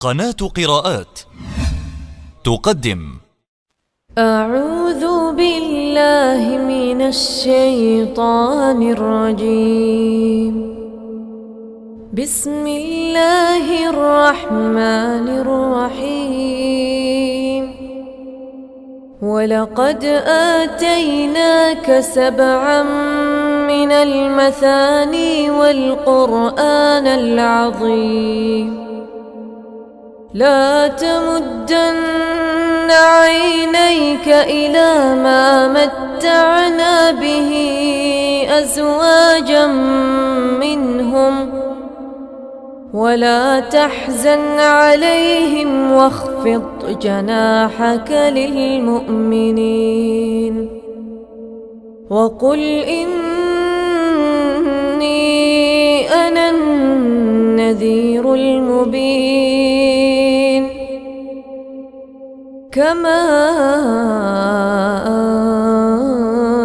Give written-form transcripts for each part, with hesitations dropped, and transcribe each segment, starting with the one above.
قناة قراءات تقدم أعوذ بالله من الشيطان الرجيم. بسم الله الرحمن الرحيم. ولقد آتيناك 7 من المثاني والقرآن العظيم. لا تمدن عينيك إلى ما متعنا به أزواجا منهم ولا تحزن عليهم واخفض جناحك للمؤمنين وقل إني أنا النذير المبين. كما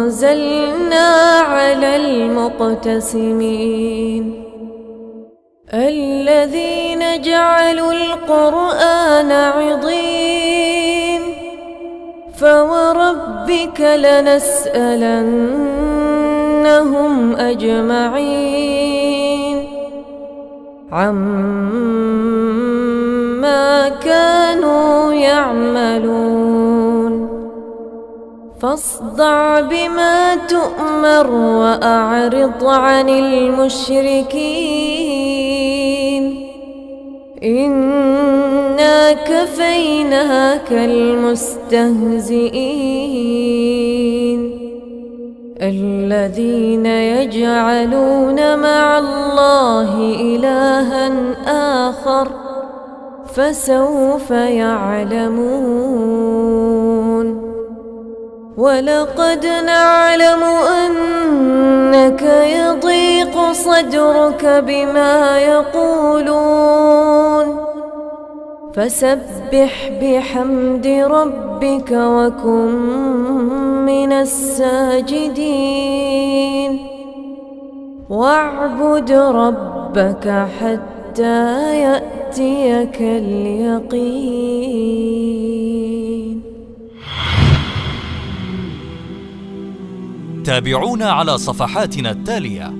أنزلنا على المقتسمين الذين جعلوا القرآن عضين. فوربك لنسألنهم أجمعين عما كانوا يعملون. فاصدع بما تؤمر وأعرض عن المشركين إنا كفيناك المستهزئين الذين يجعلون مع الله إلها آخر فسوف يعلمون. ولقد نعلم أنك يضيق صدرك بما يقولون فسبح بحمد ربك وكن من الساجدين واعبد ربك حتى يأتيك اليقين. تابعونا على صفحاتنا التالية.